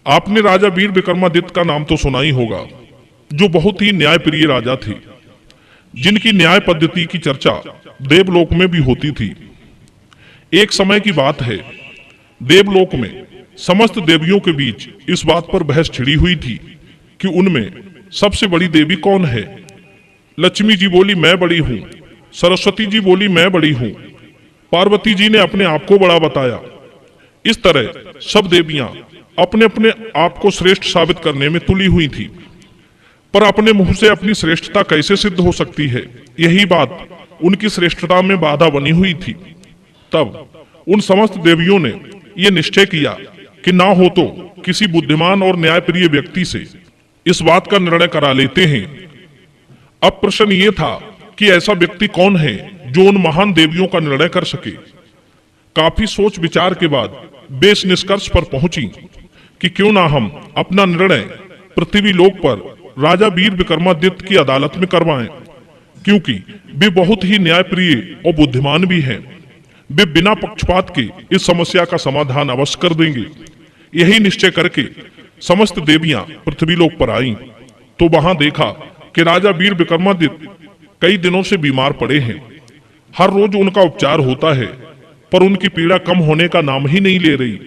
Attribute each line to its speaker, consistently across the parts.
Speaker 1: आपने राजा वीर विक्रमादित्य का नाम तो सुना ही होगा, जो बहुत ही न्यायप्रिय राजा थे, जिनकी न्याय पद्धति की चर्चा देवलोक में भी होती थी। एक समय की बात है, देवलोक में समस्त देवियों के बीच इस बात पर बहस छिड़ी हुई थी कि उनमें सबसे बड़ी देवी कौन है। लक्ष्मी जी बोली मैं बड़ी हूं, सरस्वती जी बोली मैं बड़ी हूं, पार्वती जी ने अपने आप को बड़ा बताया। इस तरह सब देवियां अपने अपने आप को श्रेष्ठ साबित करने में तुली हुई थी, पर अपने मुंह से अपनी श्रेष्ठता कैसे सिद्ध हो सकती है, यही बात उनकी श्रेष्ठता में बाधा बनी हुई थी। तब उन समस्त देवियों ने यह निश्चय किया कि ना हो तो किसी बुद्धिमान और न्यायप्रिय व्यक्ति से इस बात का निर्णय करा लेते हैं। अब प्रश्न ये था कि ऐसा व्यक्ति कौन है जो उन महान देवियों का निर्णय कर सके। काफी सोच विचार के बाद वे इस निष्कर्ष पर पहुंची कि क्यों ना हम अपना निर्णय पृथ्वी लोक पर राजा वीर विक्रमादित्य की अदालत में करवाएं, क्योंकि वे बहुत ही न्यायप्रिय और बुद्धिमान भी हैं। वे बिना पक्षपात के इस समस्या का समाधान अवश्य कर देंगे। यही निश्चय करके समस्त देवियां पृथ्वी लोक पर आईं, तो वहां देखा कि राजा वीर विक्रमादित्य कई दिनों से बीमार पड़े हैं। हर रोज उनका उपचार होता है, पर उनकी पीड़ा कम होने का नाम ही नहीं ले रही।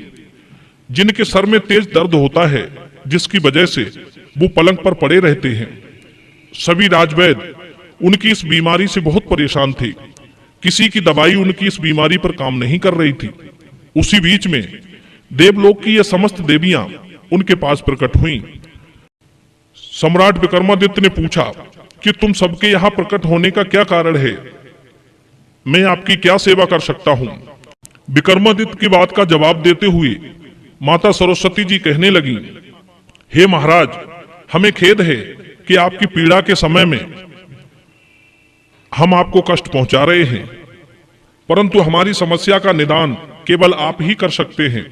Speaker 1: जिनके सर में तेज दर्द होता है, जिसकी वजह से वो पलंग पर पड़े रहते हैं। सभी राजवैद्य उनकी इस बीमारी से बहुत परेशान थे। किसी की दवाई उनकी इस बीमारी पर काम नहीं कर रही थी। उसी बीच में देवलोक की ये समस्त देवियां उनके पास प्रकट हुईं। सम्राट विक्रमादित्य ने पूछा कि तुम सबके यहाँ प्रकट होने का क्या कारण है, मैं आपकी क्या सेवा कर सकता हूँ। विक्रमादित्य की बात का जवाब देते हुए माता सरस्वती जी कहने लगी, हे महाराज, हमें खेद है कि आपकी पीड़ा के समय में हम आपको कष्ट पहुंचा रहे हैं, परंतु हमारी समस्या का निदान केवल आप ही कर सकते हैं।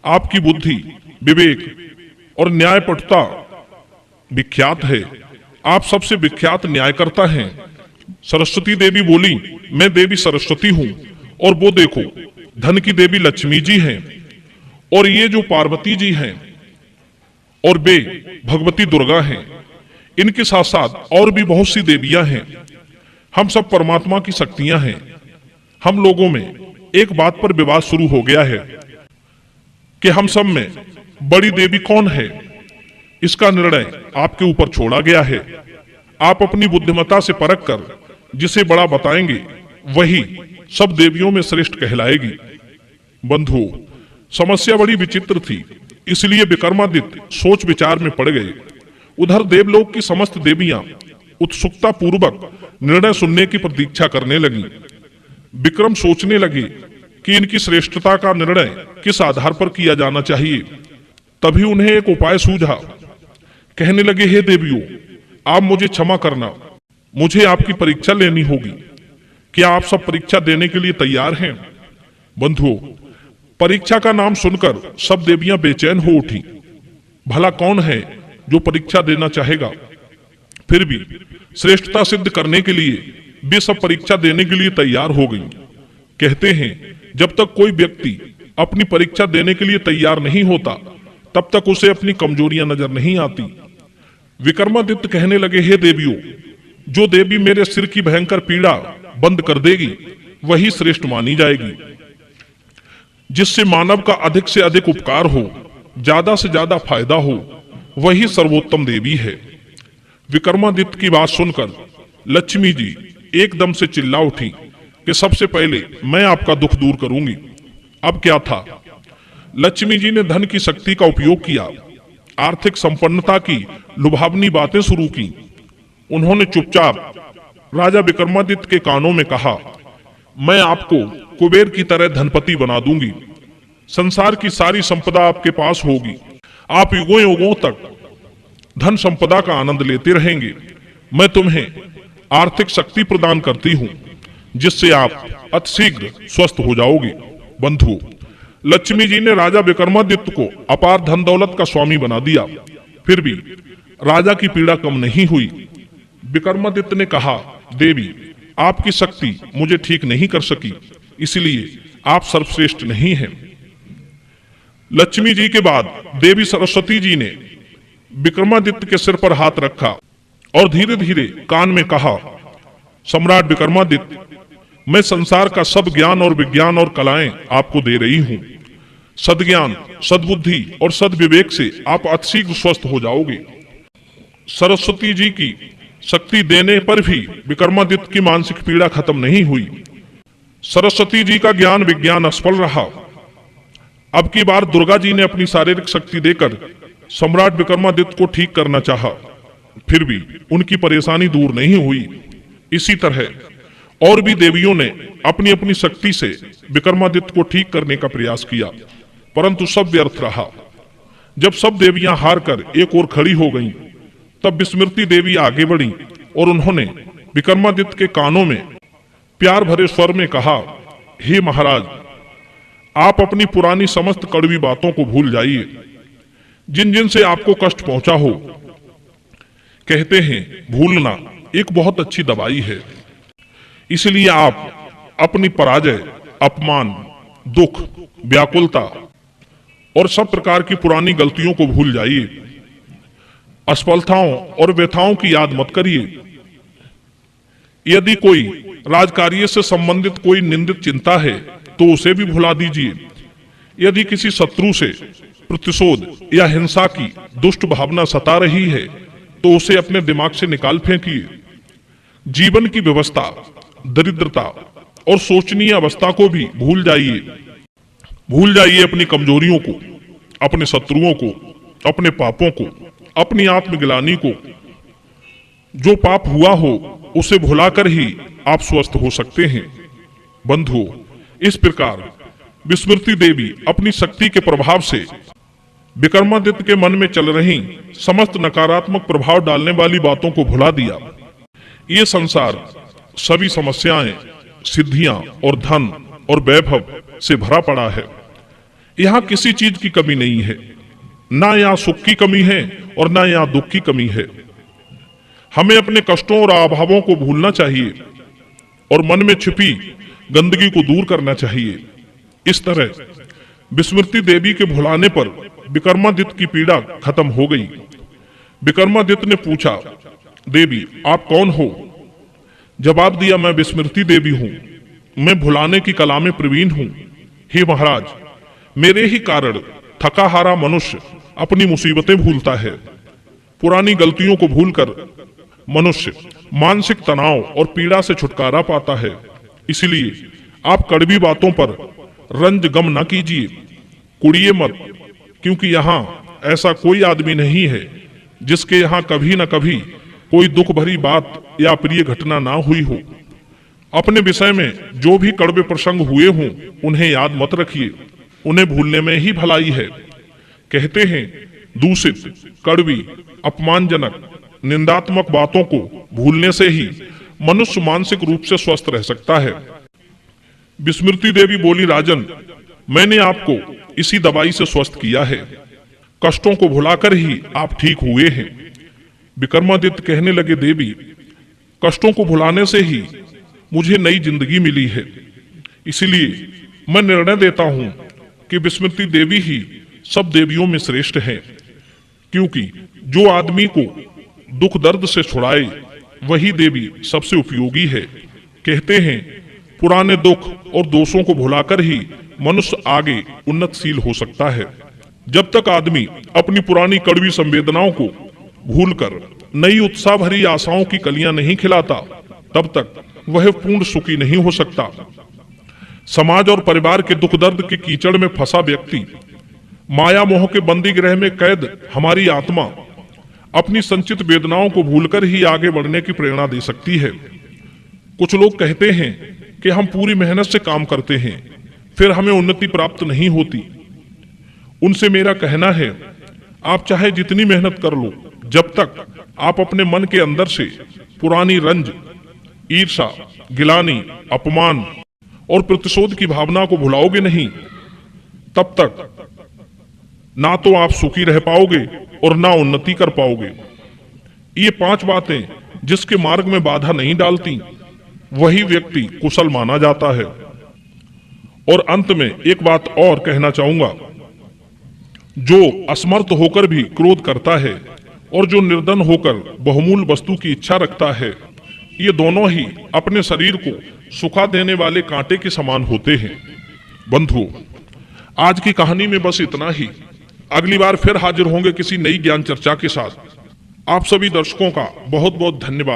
Speaker 1: आपकी बुद्धि, विवेक और न्यायपटुता विख्यात है। आप सबसे विख्यात न्यायकर्ता हैं। सरस्वती देवी बोली, मैं देवी सरस्वती हूं, और वो देखो धन की देवी लक्ष्मी जी हैं, और ये जो पार्वती जी हैं और वे भगवती दुर्गा हैं। इनके साथ साथ और भी बहुत सी देवियां हैं। हम सब परमात्मा की शक्तियां हैं। हम लोगों में एक बात पर विवाद शुरू हो गया है कि हम सब में बड़ी देवी कौन है। इसका निर्णय आपके ऊपर छोड़ा गया है। आप अपनी बुद्धिमत्ता से परख कर जिसे बड़ा बताएंगे, वही सब देवियों में श्रेष्ठ कहलाएगी। बंधुओं, समस्या बड़ी विचित्र थी, इसलिए विक्रमादित्य सोच विचार में पड़ गए। उधर देवलोक की समस्त देवियां उत्सुकता पूर्वक निर्णय सुनने की प्रतीक्षा करने लगी। विक्रम सोचने लगे कि इनकी श्रेष्ठता का निर्णय किस आधार पर किया जाना चाहिए। तभी उन्हें एक उपाय सूझा। कहने लगे, हे देवियों, आप मुझे क्षमा करना, मुझे आपकी परीक्षा लेनी होगी। क्या आप सब परीक्षा देने के लिए तैयार हैं? बंधुओं, परीक्षा का नाम सुनकर सब देवियां बेचैन हो उठी। भला कौन है जो परीक्षा देना चाहेगा? फिर भी श्रेष्ठता सिद्ध करने के लिए वे सब परीक्षा देने के लिए तैयार हो गईं। कहते हैं, जब तक कोई व्यक्ति अपनी परीक्षा देने के लिए तैयार नहीं होता, तब तक उसे अपनी कमजोरियां नजर नहीं आती। विक्रमादित्य कहने लगे, हे देवियों, जो देवी मेरे सिर की भयंकर पीड़ा बंद कर देगी, वही श्रेष्ठ मानी जाएगी। जिससे मानव का अधिक से अधिक उपकार हो, ज्यादा से ज्यादा फायदा हो, वही सर्वोत्तम देवी है। विक्रमादित्य की बात सुनकर लक्ष्मी जी एकदम से चिल्ला उठी कि सबसे पहले मैं आपका दुख दूर करूंगी। अब क्या था, लक्ष्मी जी ने धन की शक्ति का उपयोग किया, आर्थिक संपन्नता की लुभावनी बातें शुरू की। उन्होंने चुपचाप राजा विक्रमादित्य के कानों में कहा, मैं आपको कुबेर की तरह धनपति बना दूंगी। संसार की सारी संपदा आपके पास होगी। आप युगों युगों तक धन संपदा का आनंद लेते रहेंगे। मैं तुम्हें आर्थिक शक्ति प्रदान करती हूँ, जिससे आप अतिशीघ्र स्वस्थ हो जाओगे। बंधुओं, लक्ष्मी जी ने राजा विक्रमादित्य को अपार धन दौलत का स्वामी बना दिया। फिर भी राजा की पीड़ा कम नहीं हुई। विक्रमादित्य ने कहा, देवी, आपकी शक्ति मुझे ठीक नहीं कर सकी, इसलिए आप सर्वश्रेष्ठ नहीं हैं। लक्ष्मी जी के बाद देवी सरस्वती जी ने विक्रमादित्य के सिर पर हाथ रखा और धीरे धीरे कान में कहा, सम्राट विक्रमादित्य, मैं संसार का सब ज्ञान और विज्ञान और कलाएं आपको दे रही हूं। सद्ज्ञान, सद्बुद्धि और सद्विवेक से आप अतिशीघ्र स्वस्थ हो जाओगे। सरस्वती जी की शक्ति देने पर भी विक्रमादित्य की मानसिक पीड़ा खत्म नहीं हुई। सरस्वती जी का ज्ञान विज्ञान असफल रहा। अब की बार दुर्गा जी ने अपनी शारीरिक शक्ति देकर सम्राट विक्रमादित्य को ठीक करना चाहा, फिर भी उनकी परेशानी दूर नहीं हुई। इसी तरह और भी देवियों ने अपनी अपनी शक्ति से विक्रमादित्य को ठीक करने का प्रयास किया, परंतु सब व्यर्थ रहा। जब सब देवियां हार कर एक ओर खड़ी हो गईं, तब विस्मृति देवी आगे बढ़ी और उन्होंने विक्रमादित्य के कानों में प्यार भरे स्वर में कहा, हे महाराज, आप अपनी पुरानी समस्त कड़वी बातों को भूल जाइए, जिन जिन से आपको कष्ट पहुंचा हो। कहते हैं भूलना एक बहुत अच्छी दवाई है। इसलिए आप अपनी पराजय, अपमान, दुख, व्याकुलता और सब प्रकार की पुरानी गलतियों को भूल जाइए। असफलताओं और व्यथाओं की याद मत करिए। यदि कोई राजकार्य से संबंधित कोई निंदित चिंता है तो उसे भी भुला दीजिए। यदि किसी शत्रु से प्रतिशोध या हिंसा की दुष्ट भावना सता रही है तो उसे अपने दिमाग से निकाल फेंकिए। जीवन की व्यवस्था, दरिद्रता और शोचनीय अवस्था को भी भूल जाइए। भूल जाइए अपनी कमजोरियों को, अपने शत्रुओं को, अपने पापों को, अपनी आत्मग्लानि को। जो पाप हुआ हो उसे भुलाकर ही आप स्वस्थ हो सकते हैं। बंधुओं, इस प्रकार विस्मृति देवी अपनी शक्ति के प्रभाव से विक्रमादित्य के मन में चल रही समस्त नकारात्मक प्रभाव डालने वाली बातों को भुला दिया। ये संसार सभी समस्याएं, सिद्धियां और धन और वैभव से भरा पड़ा है। यहाँ किसी चीज की कमी नहीं है। ना यहाँ सुख की कमी है और ना यहाँ दुख की कमी है। हमें अपने कष्टों और अभावों को भूलना चाहिए और मन में छिपी गंदगी को दूर करना चाहिए। इस तरह विस्मृति देवी के भुलाने पर विक्रमादित्य की पीड़ा खत्म हो गई। विक्रमादित्य ने पूछा, देवी आप कौन हो? जवाब दिया, मैं विस्मृति देवी हूँ। मैं भुलाने की कला में प्रवीण हूँ। हे महाराज, मेरे ही कारण थका हारा मनुष्य अपनी मुसीबतें भूलता है। पुरानी गलतियों को भूलकर मनुष्य मानसिक तनाव और पीड़ा से छुटकारा पाता है। इसलिए आप कड़वी बातों पर रंज गम न कीजिए, कुड़िए मत, क्योंकि यहाँ ऐसा कोई आदमी नहीं है जिसके यहाँ कभी न कभी कोई दुख भरी बात या प्रिय घटना ना हुई हो। अपने विषय में जो भी कड़वे प्रसंग हुए हों उन्हें याद मत रखिए, उन्हें भूलने में ही भलाई है। कहते हैं दूषित, कड़वी, अपमानजनक, निंदात्मक बातों को भूलने से ही मनुष्य मानसिक रूप से स्वस्थ रह सकता है। विस्मृति देवी बोली, राजन, मैंने आपको इसी दवाई से स्वस्थ किया है। कष्टों को भुलाकर ही आप ठीक हुए हैं। विक्रमादित्य कहने लगे, देवी, कष्टों को भुलाने से ही मुझे नई जिंदगी मिली है। इसलिए मैं निर्णय देता हूं कि विस्मृति देवी ही सब देवियों में श्रेष्ठ है, क्योंकि जो आदमी को दुख दर्द से छुड़ाए वही देवी सबसे उपयोगी है। कहते हैं पुराने दुख और दोषों को भुलाकर ही मनुष्य आगे उन्नतशील हो सकता है। जब तक आदमी अपनी पुरानी कड़वी संवेदनाओं को भूलकर नई उत्साह भरी आशाओं की कलियां नहीं खिलाता, तब तक वह पूर्ण सुखी नहीं हो सकता। समाज और परिवार के दुख दर्द के कीचड़ में फंसा व्यक्ति, माया मोह के बंदी गृह में कैद हमारी आत्मा अपनी संचित वेदनाओं को भूलकर ही आगे बढ़ने की प्रेरणा दे सकती है। कुछ लोग कहते हैं कि हम पूरी मेहनत से काम करते हैं, फिर हमें उन्नति प्राप्त नहीं होती। उनसे मेरा कहना है, आप चाहे जितनी मेहनत कर लो, जब तक आप अपने मन के अंदर से पुरानी रंज, ईर्षा, गिलानी, अपमान और प्रतिशोध की भावना को भुलाओगे नहीं, तब तक ना तो आप सुखी रह पाओगे और ना उन्नति कर पाओगे। ये 5 बातें जिसके मार्ग में बाधा नहीं डालती, वही व्यक्ति कुशल माना जाता है। और अंत में एक बात और कहना चाहूंगा, जो असमर्थ होकर भी क्रोध करता है और जो निर्धन होकर बहुमूल्य वस्तु की इच्छा रखता है, ये दोनों ही अपने शरीर को सुखा देने वाले कांटे के समान होते हैं। बंधुओं, आज की कहानी में बस इतना ही। अगली बार फिर हाजिर होंगे किसी नई ज्ञान चर्चा के साथ। आप सभी दर्शकों का बहुत बहुत धन्यवाद।